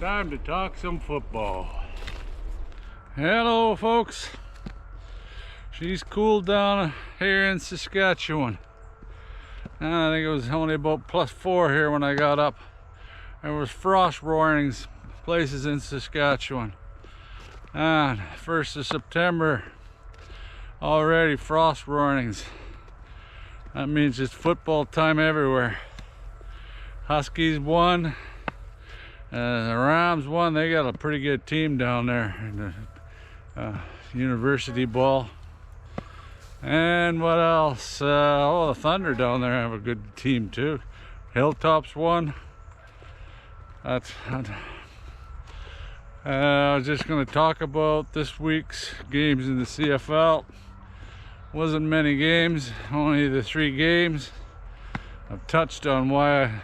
Time to talk some football. Hello folks. She's cooled down here in Saskatchewan. I think it was only about +4 here when I got up. There was frost warnings places in Saskatchewan. And 1st of September, already frost warnings. That means it's football time everywhere. Huskies won. The Rams won. They got a pretty good team down there in the university ball. And what else? The Thunder down there have a good team too. Hilltops won. I was just going to talk about this week's games in the CFL. Wasn't many games, only the 3 games. I've touched on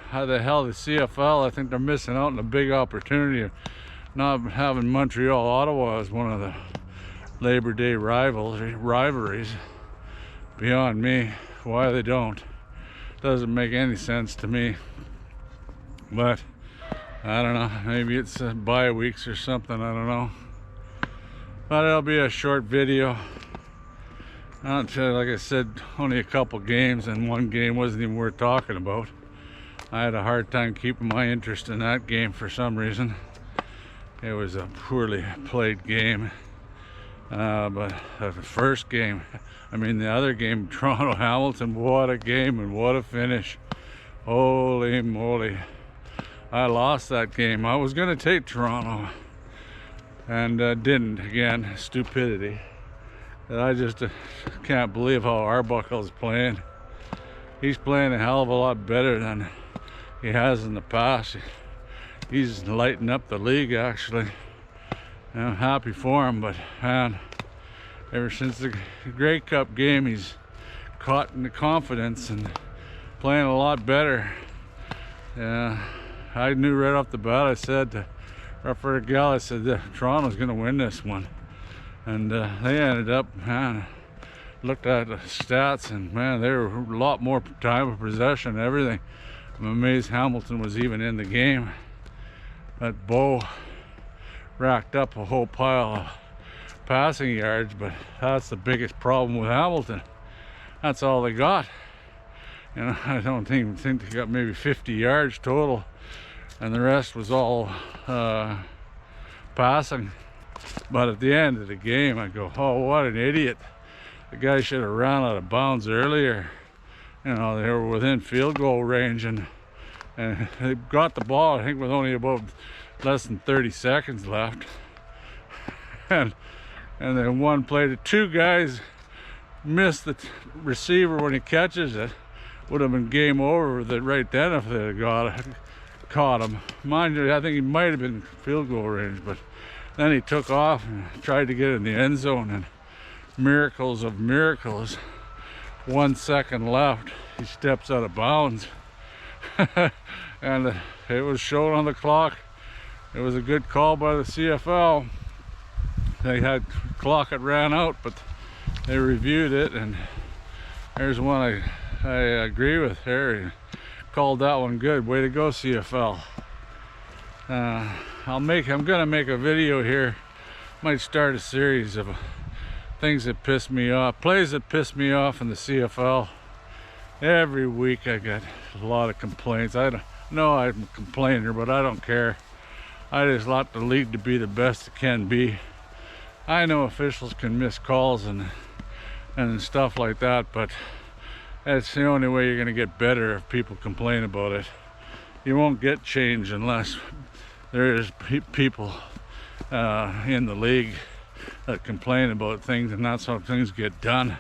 how the hell the CFL, I think they're missing out on a big opportunity of not having Montreal-Ottawa as one of the Labor Day rivalries. Beyond me, why they don't. Doesn't make any sense to me. But, I don't know, maybe it's bye weeks or something, I don't know. But it'll be a short video. Like I said, only a couple games, and one game wasn't even worth talking about. I had a hard time keeping my interest in that game for some reason. It was a poorly played game. But the first game, the other game, Toronto-Hamilton, what a game and what a finish. Holy moly. I lost that game. I was going to take Toronto and didn't, again, stupidity. I just can't believe how Arbuckle's playing. He's playing a hell of a lot better than he has in the past. He's lighting up the league, actually. And I'm happy for him, but man, ever since the Grey Cup game, he's caught in the confidence and playing a lot better. I knew right off the bat, I said to Ruffer Gal, I said Toronto's going to win this one. And they ended up, man, looked at the stats, and man, they were a lot more time of possession and everything. I'm amazed Hamilton was even in the game. That Bo racked up a whole pile of passing yards, but that's the biggest problem with Hamilton. That's all they got. I don't even think they got maybe 50 yards total, and the rest was all passing. But at the end of the game, I go, oh, what an idiot. The guy should have ran out of bounds earlier. They were within field goal range, and they got the ball, I think, with only about less than 30 seconds left. And then one play, the 2 guys missed the receiver when he catches it. Would have been game over with it right then if they had caught him. Mind you, I think he might have been field goal range, but then he took off and tried to get in the end zone, and miracles of miracles, 1 second left, he steps out of bounds. And it was shown on the clock. It was a good call by the CFL. They had clock that ran out, but they reviewed it, and there's one I agree with Harry. Called that one good. Way to go, CFL. I'm gonna make a video here. Might start a series of things that piss me off, plays that piss me off in the CFL. Every week I get a lot of complaints. I know I'm a complainer, but I don't care. I just want the league to be the best it can be. I know officials can miss calls and stuff like that, but that's the only way you're gonna get better if people complain about it. You won't get change unless there is people in the league that complain about things, and that's how things get done.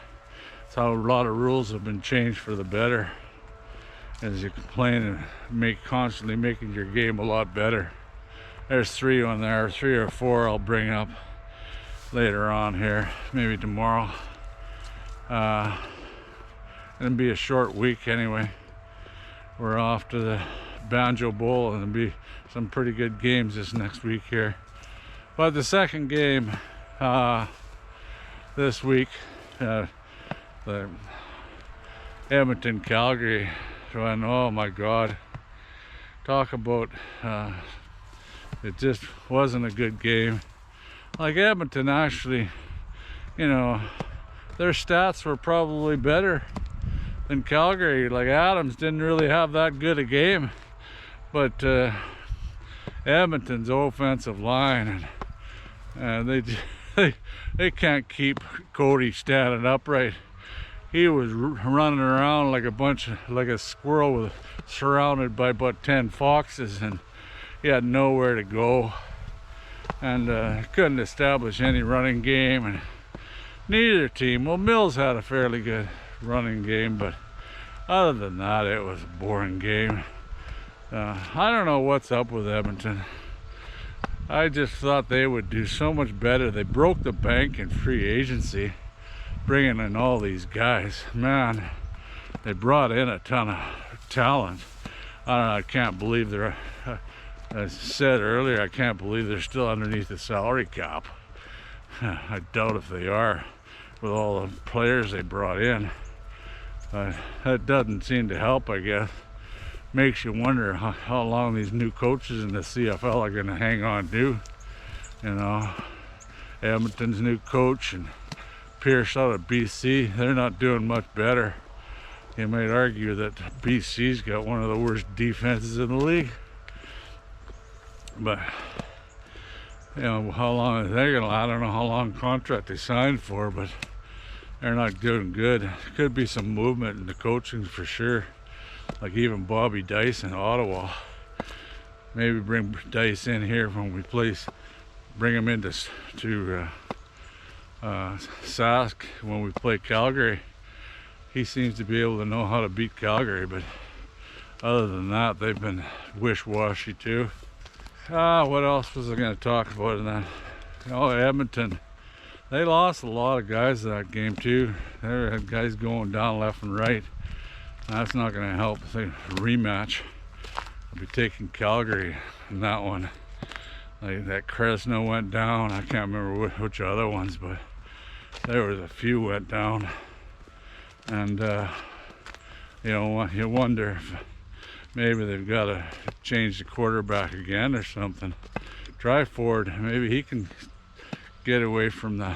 That's how a lot of rules have been changed for the better, as you complain and constantly making your game a lot better. There's 3 on there, 3 or 4 I'll bring up later on here, maybe tomorrow. It'll be a short week anyway. We're off to the Banjo Bowl, and there'll be some pretty good games this next week here. But the second game this week, the Edmonton Calgary one, oh my god, talk about It just wasn't a good game. Like Edmonton, actually, you know, their stats were probably better than Calgary. Like Adams didn't really have that good a game, but Edmonton's offensive line, and they can't keep Cody standing upright. He was running around like a squirrel surrounded by about 10 foxes, and he had nowhere to go, and couldn't establish any running game. And neither team, well, Mills had a fairly good running game, but other than that, it was a boring game. I don't know what's up with Edmonton. I just thought they would do so much better. They broke the bank in free agency, bringing in all these guys. Man, they brought in a ton of talent. I don't know, I can't believe they're, as I said earlier, I can't believe they're still underneath the salary cap. I doubt if they are, with all the players they brought in. That doesn't seem to help, I guess. Makes you wonder how long these new coaches in the CFL are going to hang on to. You know, Edmonton's new coach and Pierce out of BC, they're not doing much better. You might argue that BC's got one of the worst defenses in the league. But, you know, how long is they gonna, I don't know how long contract they signed for, but they're not doing good. Could be some movement in the coaching for sure. Like even Bobby Dice in Ottawa. Maybe bring Dice in here when we bring him into Sask when we play Calgary. He seems to be able to know how to beat Calgary, but other than that, they've been wish-washy too. What else was I going to talk about in that? Oh, Edmonton. They lost a lot of guys that game too. They had guys going down left and right. That's not going to help. The rematch. I'll be taking Calgary in that one. Like that Cresno went down. I can't remember which other ones, but there was a few went down. And you know, you wonder if maybe they've got to change the quarterback again or something. Try Ford. Maybe he can get away from the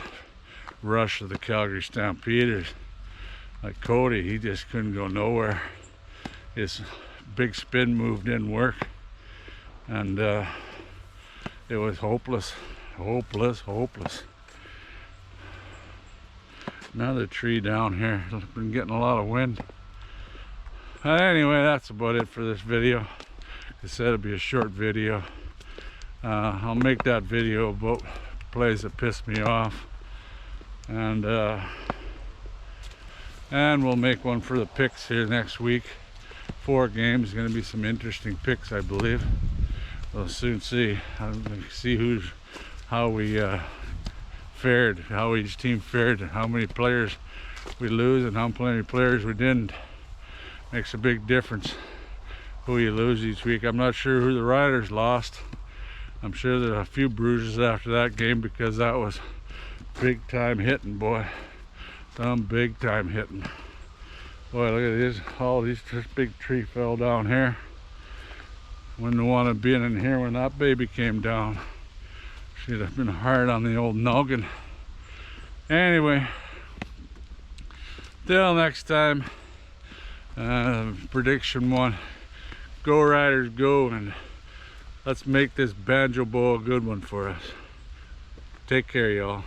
rush of the Calgary Stampeders. Like Cody, he just couldn't go nowhere. His big spin move didn't work, and it was hopeless. Another tree down here. It's been getting a lot of wind. Anyway, that's about it for this video. Like I said, it'll be a short video. I'll make that video about plays that pissed me off, and we'll make one for the picks here next week. 4 games, going to be some interesting picks, I believe. We'll soon see. How we fared, how each team fared, and how many players we lose and how many players we didn't. Makes a big difference who you lose each week. I'm not sure who the Riders lost. I'm sure there's a few bruises after that game, because that was big time hitting, boy. Some big time hitting. Boy, look at this. This big tree fell down here. Wouldn't want to be in here when that baby came down. Should have been hard on the old noggin. Anyway, till next time. Prediction 1. Go Riders, go, and let's make this Banjo Bowl a good one for us. Take care, y'all.